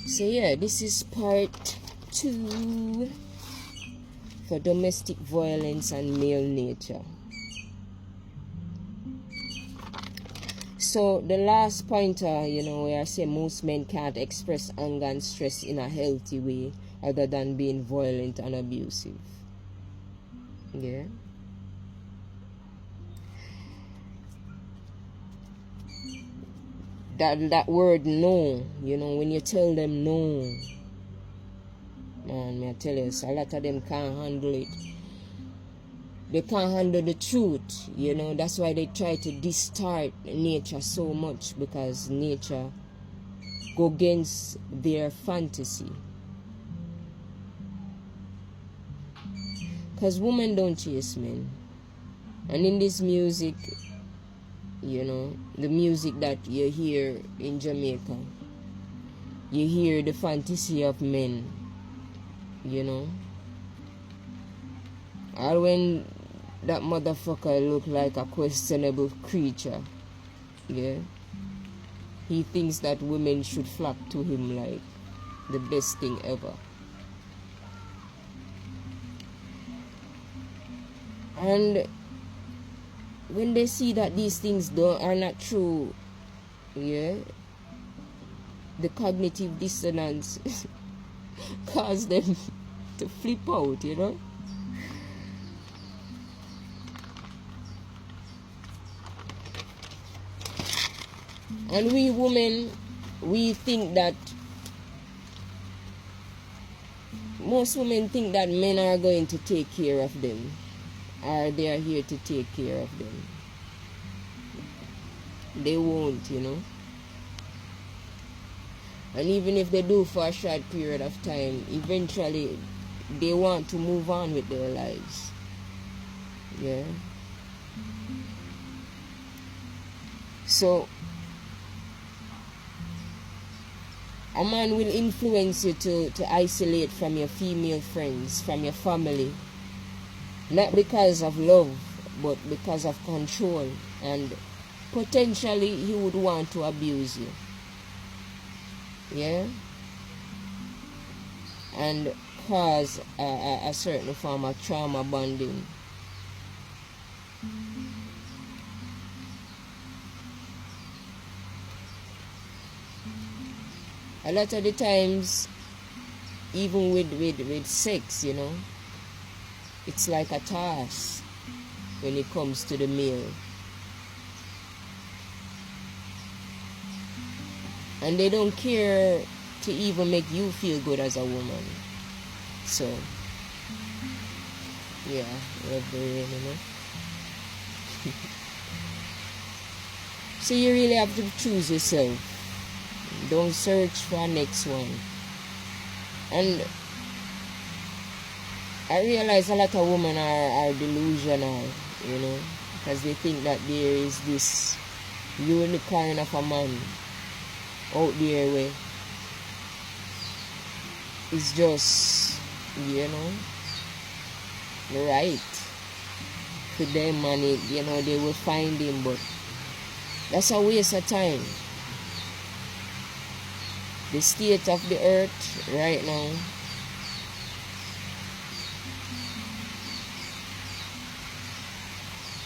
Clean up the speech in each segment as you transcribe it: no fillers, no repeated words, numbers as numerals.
So yeah, this is part 2 for domestic violence and male nature. So the last pointer, where I say most men can't express anger and stress in a healthy way other than being violent and abusive. Yeah. That word no, when you tell them no, man, may I tell you, so a lot of them can't handle it. They can't handle the truth, that's why they try to distort nature so much, because nature go against their fantasy. Because women don't chase men. And in this music, the music that you hear in Jamaica, you hear the fantasy of men, or when that motherfucker look like a questionable creature, yeah, he thinks that women should flock to him like the best thing ever. And when they see that these things are not true, yeah, the cognitive dissonance cause them to flip out, And we women, we think that, most women think that men are going to take care of them, or they are here to take care of them. They won't, And even if they do for a short period of time, eventually they want to move on with their lives. Yeah. So a man will influence you to isolate from your female friends, from your family. Not because of love, but because of control. And potentially he would want to abuse you. Yeah? And cause a certain form of trauma bonding. A lot of the times, even with sex, it's like a task when it comes to the male. And they don't care to even make you feel good as a woman. So, yeah, So you really have to choose yourself. Don't search for a next one. And I realize a lot of women are delusional, because they think that there is this unicorn of a man out there where it's just, right for them, and they will find him, but that's a waste of time. The state of the earth right now,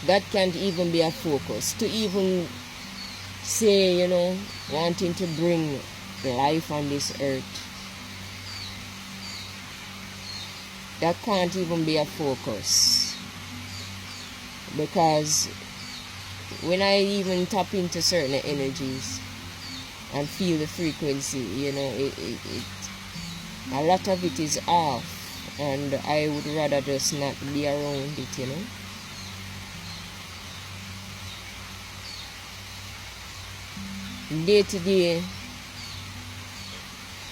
that can't even be a focus. To even say, wanting to bring life on this earth, that can't even be a focus. Because when I even tap into certain energies and feel the frequency, a lot of it is off, and I would rather just not be around it, Day to day,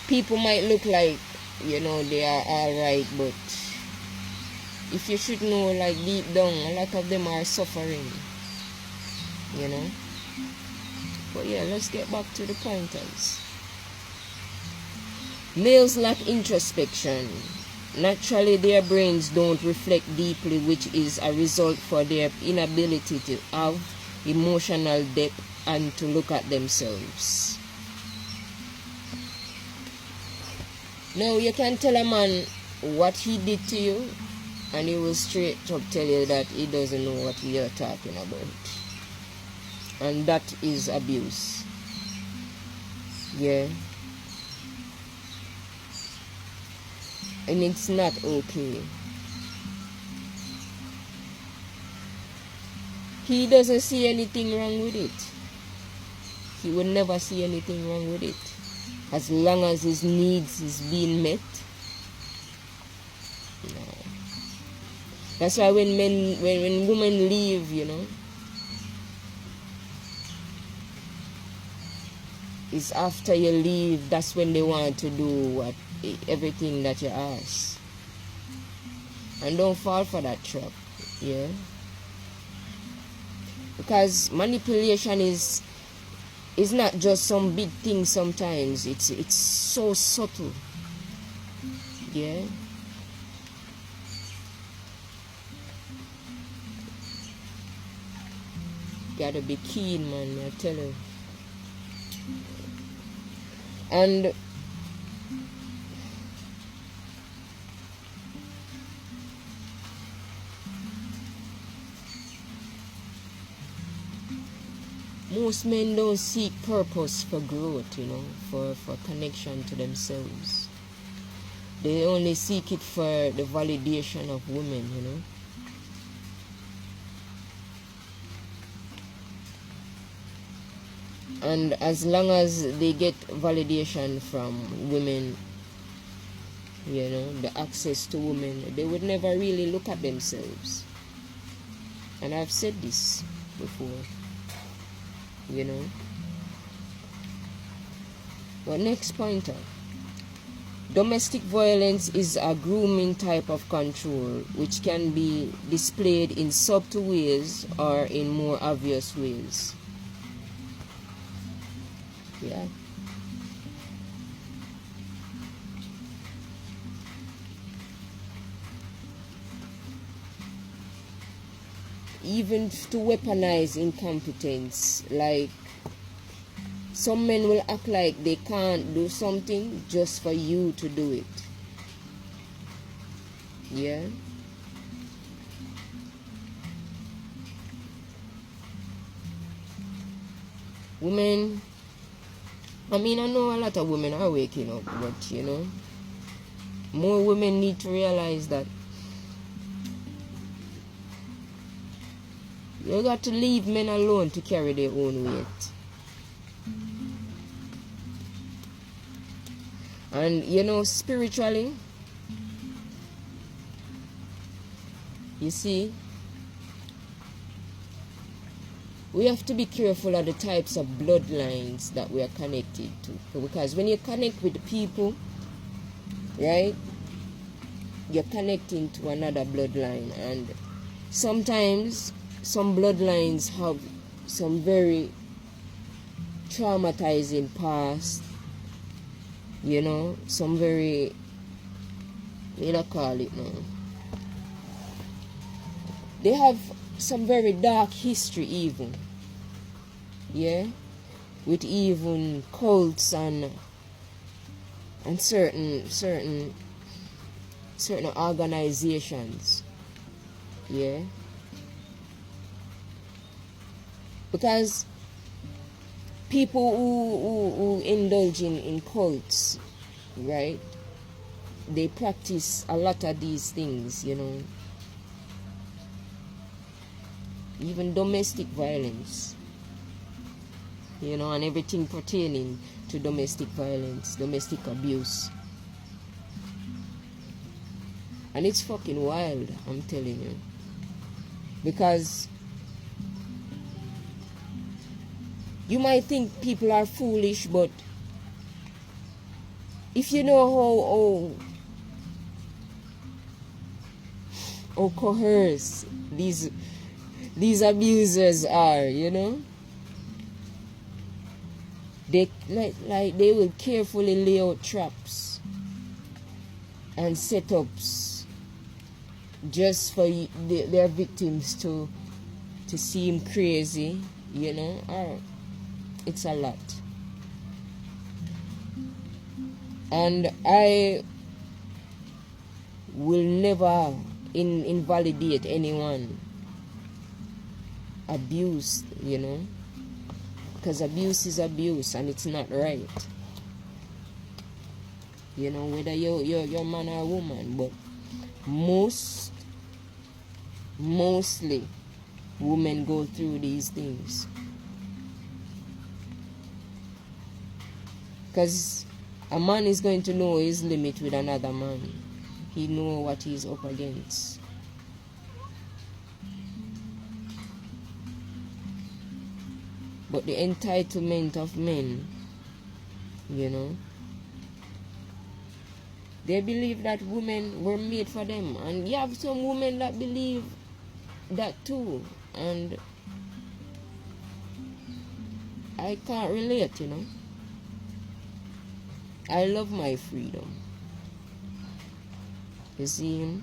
people might look like, they are alright, but if you should know, like deep down, a lot of them are suffering, But yeah, let's get back to the pointers. Males lack introspection. Naturally, their brains don't reflect deeply, which is a result for their inability to have emotional depth and to look at themselves. No, you can tell a man what he did to you, and he will straight up tell you that he doesn't know what you're talking about. And that is abuse. Yeah. And it's not okay. He doesn't see anything wrong with it. He will never see anything wrong with it. As long as his needs is being met. No. That's why when women leave, you know, it's after you leave, that's when they want to do everything that you ask. And don't fall for that trap, yeah? Because manipulation is not just some big thing sometimes. It's so subtle, yeah? Gotta be keen, man, I tell you. And most men don't seek purpose for growth, you know, for connection to themselves. They only seek it for the validation of women, you know. And as long as they get validation from women, you know, the access to women, they would never really look at themselves. And I've said this before, you know. But next pointer. Domestic violence is a grooming type of control which can be displayed in subtle ways or in more obvious ways. Yeah. Even to weaponize incompetence, like some men will act like they can't do something just for you to do it. Yeah. Women, I mean, I know a lot of women are waking up, but you know, more women need to realize that you got to leave men alone to carry their own weight. And you know, spiritually, you see, we have to be careful of the types of bloodlines that we are connected to. Because when you connect with the people, right, you're connecting to another bloodline. And sometimes some bloodlines have some very traumatizing past, you know, some very, what do I call it now? They have some very dark history even, yeah, with even cults and certain organizations, yeah. Because people who indulge in cults, right, they practice a lot of these things, you know. Even domestic violence, you know, and everything pertaining to domestic violence, domestic abuse. And it's fucking wild, I'm telling you. Because you might think people are foolish, but if you know how coerced these abusers are, you know, they they will carefully lay out traps and setups just for their victims to seem crazy, you know. It's a lot. And I will never invalidate anyone. Abuse, because abuse is abuse and it's not right. Whether you're man or woman, but mostly women go through these things. Because a man is going to know his limit with another man. He know what he's up against. But the entitlement of men, they believe that women were made for them. And you have some women that believe that too. And I can't relate, I love my freedom. You see,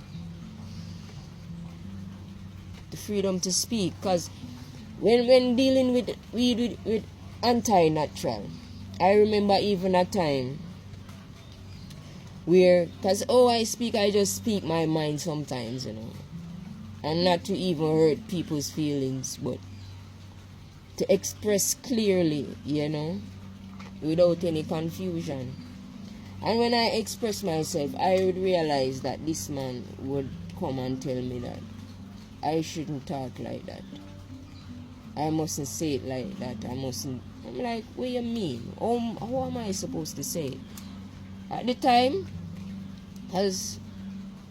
the freedom to speak. Because when dealing with anti-natural, I remember even a time where, because I just speak my mind sometimes, and not to even hurt people's feelings, but to express clearly, without any confusion. And when I express myself, I would realize that this man would come and tell me that I shouldn't talk like that. I mustn't say it like that. I'm like, what do you mean? How am I supposed to say it? At the time, as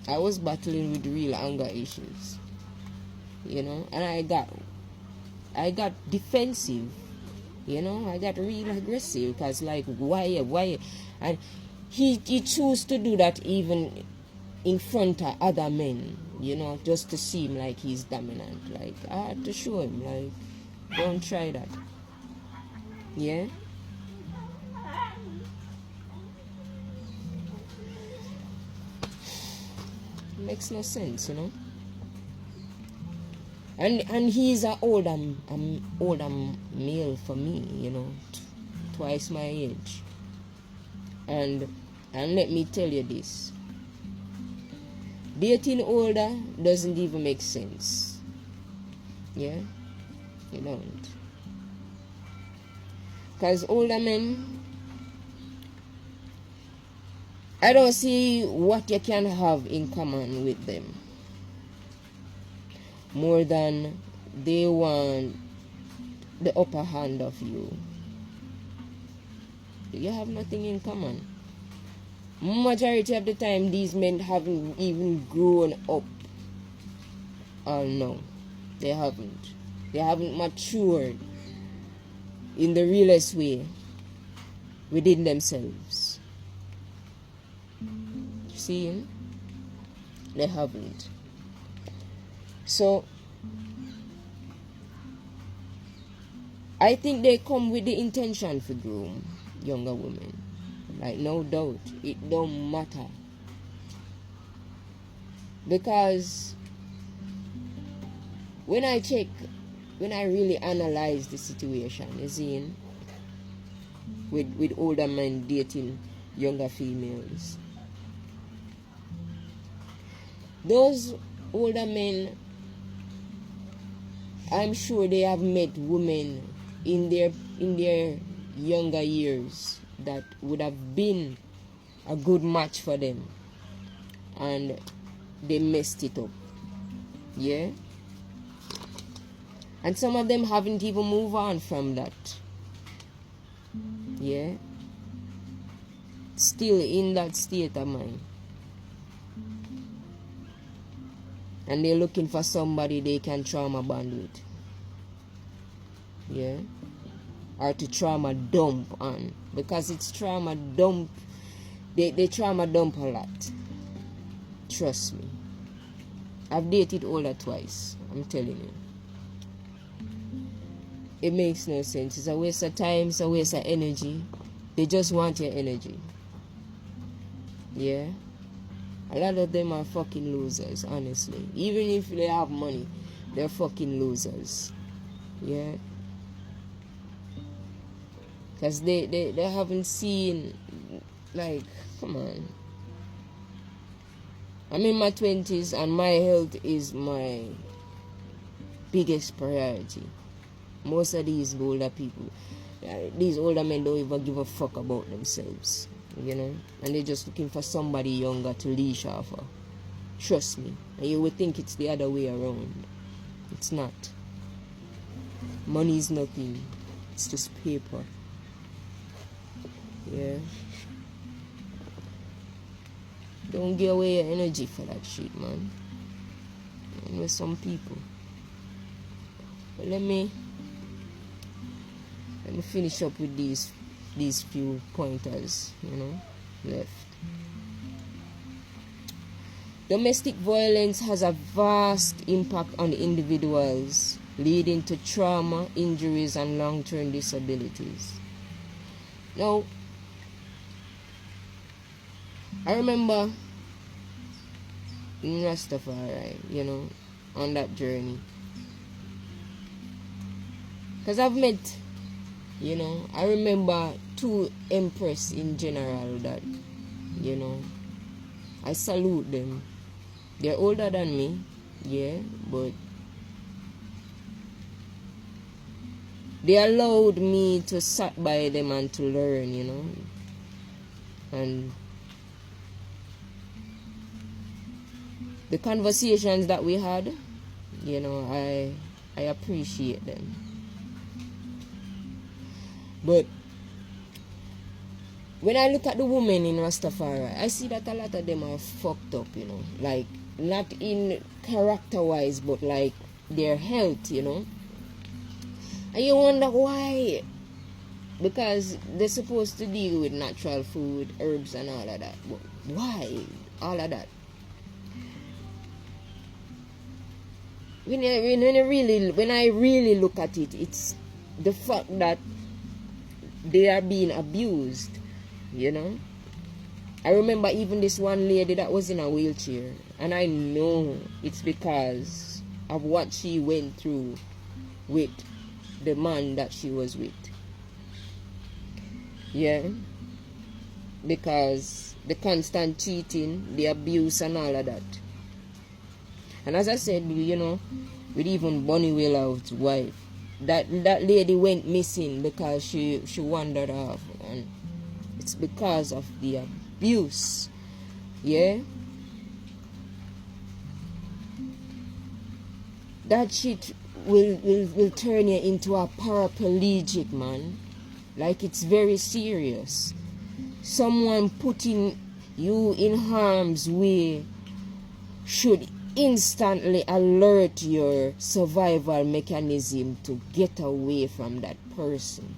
I was battling with real anger issues, and I got defensive, I got real aggressive, because like, why? And he chose to do that even in front of other men, just to seem like he's dominant. Like, I had to show him, like, don't try that. Yeah? Makes no sense, And he's an older male for me, twice my age. And let me tell you this. Dating older doesn't even make sense. Yeah? You don't. Because older men, I don't see what you can have in common with them more than they want the upper hand of you. You have nothing in common. Majority of the time, these men haven't even grown up. Oh no, they haven't. They haven't matured in the realest way within themselves. See? They haven't. So, I think they come with the intention to groom younger women. Like, no doubt. It don't matter. Because when I really analyze the situation, you see, with older men dating younger females, those older men, I'm sure they have met women in their younger years that would have been a good match for them, and they messed it up. Yeah? And some of them haven't even moved on from that. Yeah? Still in that state of mind. And they're looking for somebody they can trauma bond with. Yeah? Or to trauma dump on. Because it's trauma dump. They trauma dump a lot. Trust me. I've dated older twice. I'm telling you. It makes no sense. It's a waste of time. It's a waste of energy. They just want your energy. Yeah? A lot of them are fucking losers, honestly. Even if they have money, they're fucking losers. Yeah? Because they haven't seen, like, come on. I'm in my 20s and my health is my biggest priority. Most of these older people, these older men don't even give a fuck about themselves, you know, and they're just looking for somebody younger to leash off of. Trust me. And you would think it's the other way around. It's not. Money is nothing. It's just paper. Yeah. Don't give away your energy for that shit, man. And with some people. But let me finish up with these few pointers, you know, left. Domestic violence has a vast impact on individuals, leading to trauma, injuries, and long-term disabilities. Now, I remember in Rastafari, you know, on that journey. Because I've met, you know, I remember two empress in general that, you know, I salute them. They're older than me, yeah, but they allowed me to sit by them and to learn, you know. And the conversations that we had, you know, I appreciate them. But when I look at the women in Rastafari, I see that a lot of them are fucked up, you know. Like, not in character-wise, but like their health, you know. And you wonder why. Because they're supposed to deal with natural food, herbs and all of that. But why all of that? When I really look at it, it's the fact that they are being abused, you know. I remember even this one lady that was in a wheelchair, and I know it's because of what she went through with the man that she was with. Yeah. Because the constant cheating, the abuse and all of that. And as I said, you know, with even Bonnie Willard's wife, that lady went missing because she wandered off, and it's because of the abuse. Yeah. That shit will turn you into a paraplegic, man. Like, it's very serious. Someone putting you in harm's way should instantly alert your survival mechanism to get away from that person.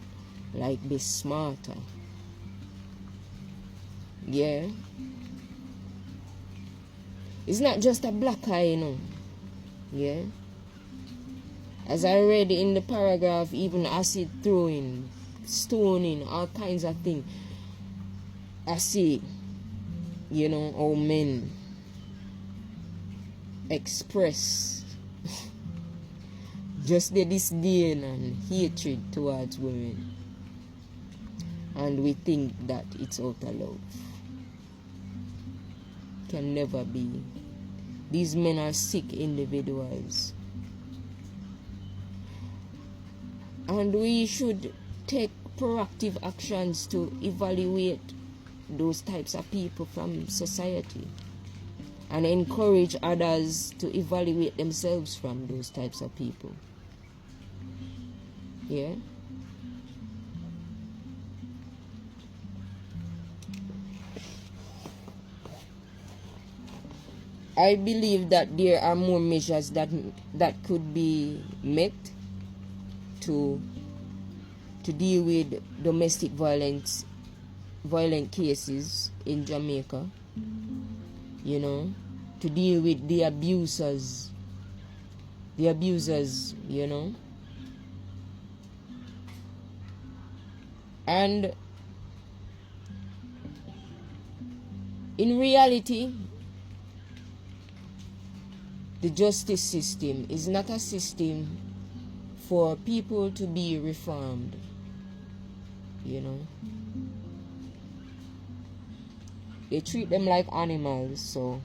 Like, be smarter. Yeah. It's not just a black eye, you know. Yeah. As I read in the paragraph, even acid throwing, stoning, all kinds of things. I see, you know, how men express just the disdain and hatred towards women. And we think that it's out of love. Can never be. These men are sick individuals. And we should take proactive actions to evaluate those types of people from society and encourage others to evaluate themselves from those types of people. Yeah. I believe that there are more measures that could be met to deal with domestic violent cases in Jamaica, you know, to deal with the abusers, you know. And in reality, the justice system is not a system for people to be reformed, you know. They treat them like animals, so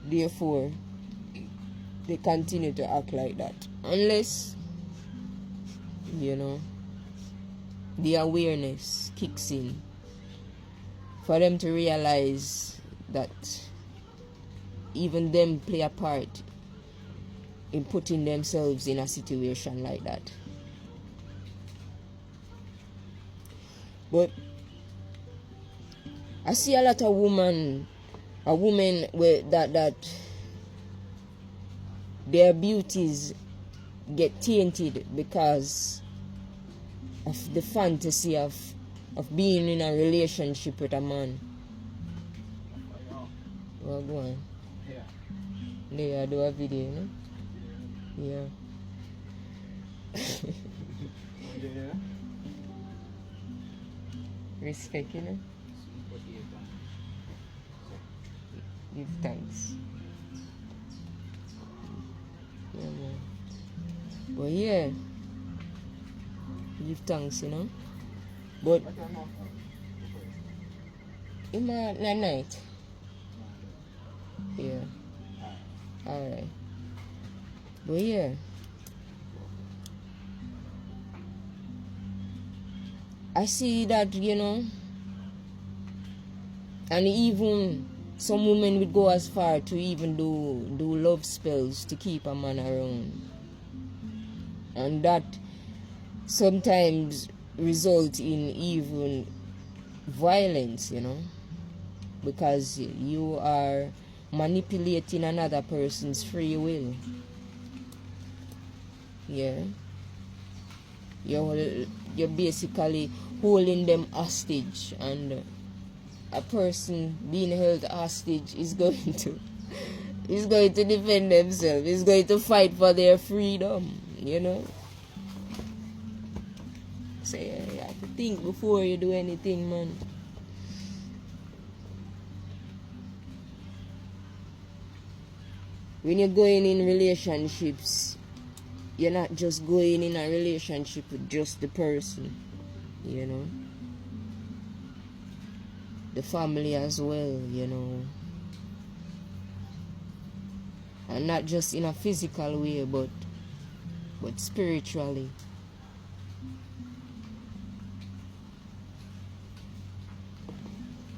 Therefore, they continue to act like that. Unless, the awareness kicks in for them to realize that even them play a part in putting themselves in a situation like that. But I see a lot of women with that their beauties get tainted because of the fantasy of being in a relationship with a man. Well, go on. Yeah, I do a video, Yeah. Yeah. Respect, Give thanks. Yeah, man. But yeah, give thanks, But in my night. Yeah. Alright. But yeah. I see that, and even some women would go as far to even do love spells to keep a man around. And that sometimes result in even violence, because you are manipulating another person's free will. Yeah. You're basically holding them hostage, and a person being held hostage is going to defend themselves, is going to fight for their freedom, So you have to think before you do anything, man. When you're going in relationships, you're not just going in a relationship with just the person, the family as well, and not just in a physical way, but spiritually.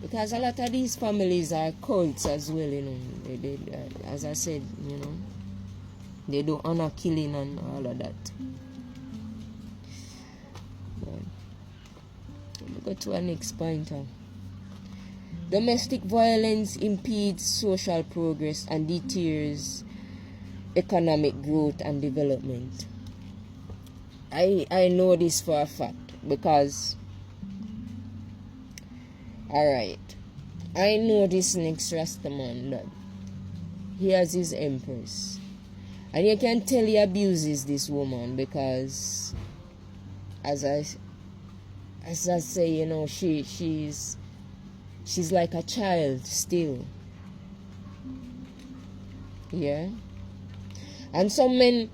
Because a lot of these families are cults as well, They, as I said, they do honor killing and all of that. Let me go to our next pointer. Domestic violence impedes social progress and deters economic growth and development. I know this for a fact because, alright, I know this next Rastaman that he has his empress. And you can tell he abuses this woman because, as I say, she's like a child still. Yeah. And some men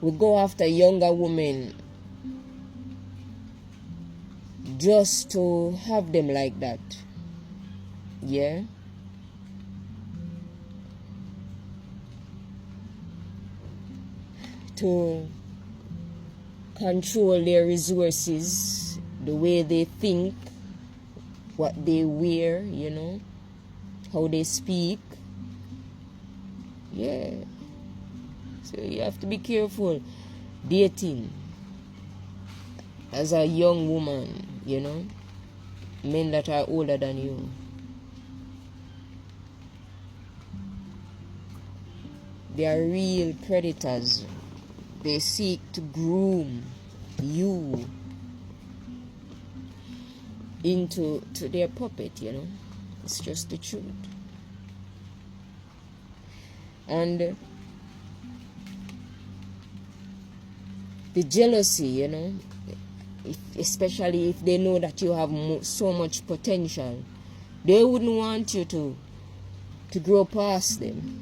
will go after younger women just to have them like that. Yeah. To control their resources, the way they think, what they wear, how they speak. Yeah. So you have to be careful dating as a young woman, men that are older than you. They are real predators. They seek to groom you into their puppet, It's just the truth. And the jealousy, especially if they know that you have so much potential, they wouldn't want you to grow past them.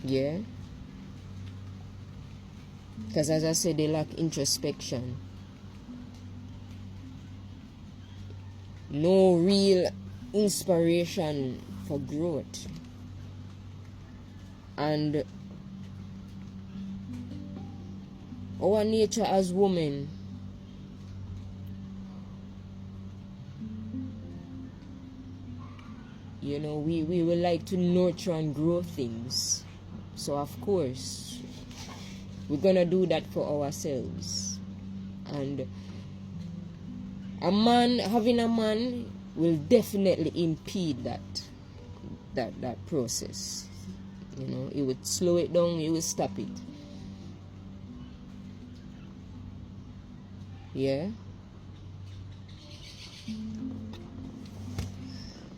Yeah. Because as I said, they lack introspection. No real inspiration for growth. And our nature as women, you know, we would like to nurture and grow things. So of course, we're gonna do that for ourselves. And having a man will definitely impede that process. You know, it would slow it down, it would stop it. Yeah.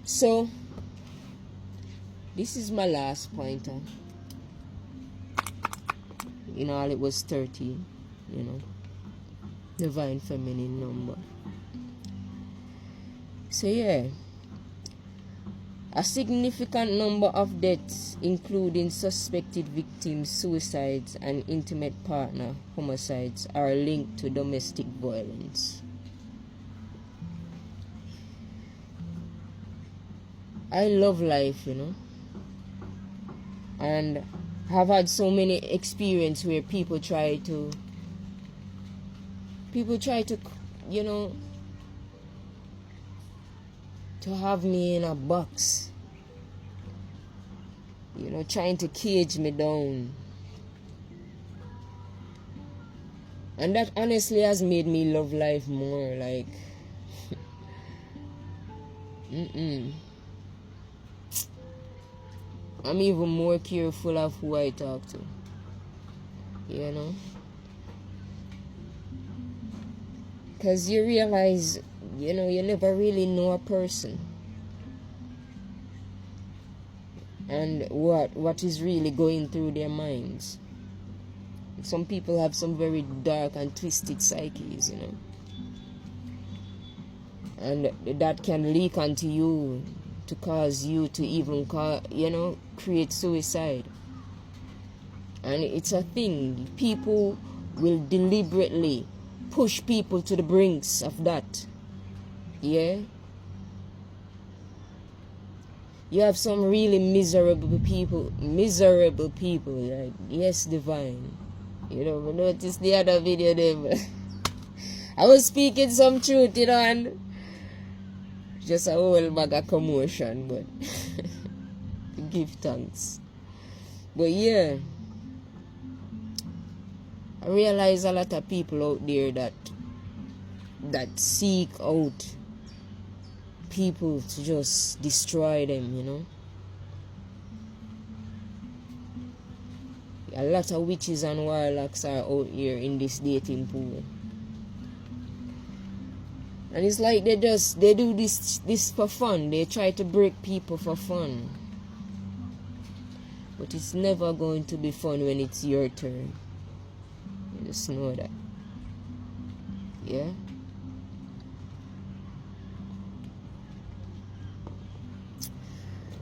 So this is my last pointer. In all, it was 13, you know, divine feminine number. So yeah, a significant number of deaths, including suspected victims, suicides, and intimate partner homicides, are linked to domestic violence. I love life, you know, and have had so many experiences where people try to, you know, to have me in a box, you know, trying to cage me down. And that honestly has made me love life more, like, I'm even more careful of who I talk to, you know, because you realize, you know, you never really know a person and what is really going through their minds. Some people have some very dark and twisted psyches, you know, and that can leak onto you to cause you to even you know, create suicide. And it's a thing. People will deliberately push people to the brinks of that. Yeah, you have some really miserable people, like, yes, divine, you know. I noticed the other video there, I was speaking some truth, you know, and just a whole bag of commotion, but give thanks. But yeah, I realize a lot of people out there that seek out people to just destroy them, you know. A lot of witches and warlocks are out here in this dating pool. And it's like they do this for fun. They try to break people for fun. But it's never going to be fun when it's your turn. You just know that. Yeah?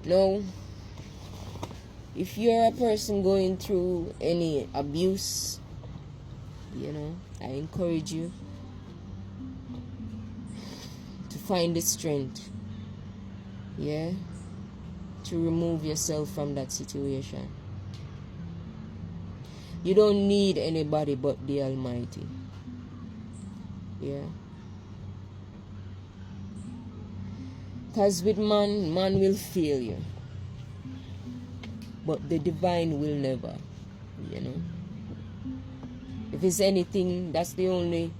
Now, if you're a person going through any abuse, you know, I encourage you to find the strength, yeah, to remove yourself from that situation. You don't need anybody but the Almighty. Yeah. Because with man will fail you. But the divine will never, you know. If it's anything, that's the only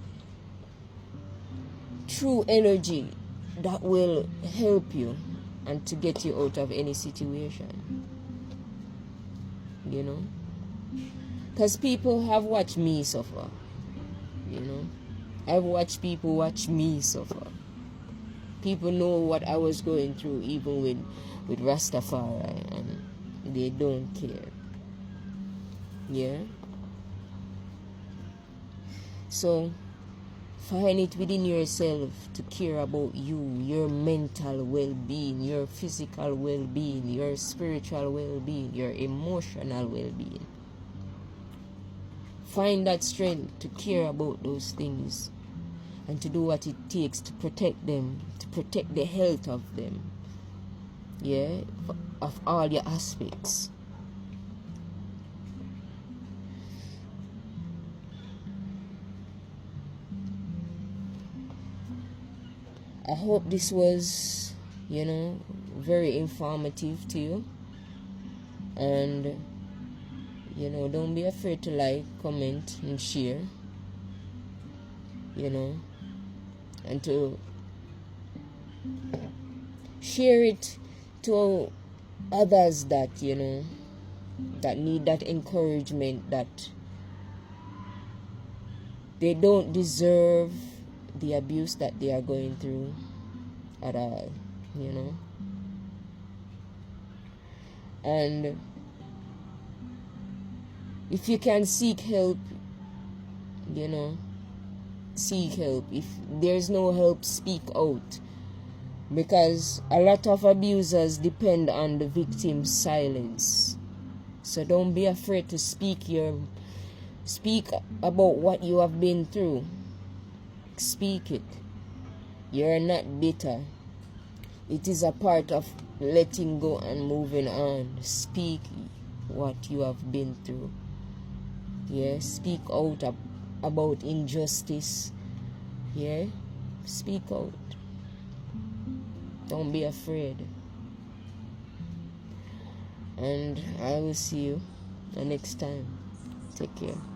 true energy that will help you and to get you out of any situation. You know. Because people have watched me suffer. You know. I've watched people watch me suffer. People know what I was going through even with Rastafari, and they don't care. Yeah? So, find it within yourself to care about you, your mental well-being, your physical well-being, your spiritual well-being, your emotional well-being. Find that strength to care about those things and to do what it takes to protect them, to protect the health of them. yeah, of all your aspects. I hope this was, very informative to you. And, don't be afraid to like, comment, and share, and to share it to others that, that need that encouragement, that they don't deserve the abuse that they are going through at all, And if you can seek help, seek help. If there's no help, speak out. Because a lot of abusers depend on the victim's silence. So don't be afraid to speak about what you have been through. Speak it. You're not bitter. It is a part of letting go and moving on. Speak what you have been through. Yeah, speak out about injustice. Yeah, speak out. Don't be afraid. And I will see you the next time. Take care.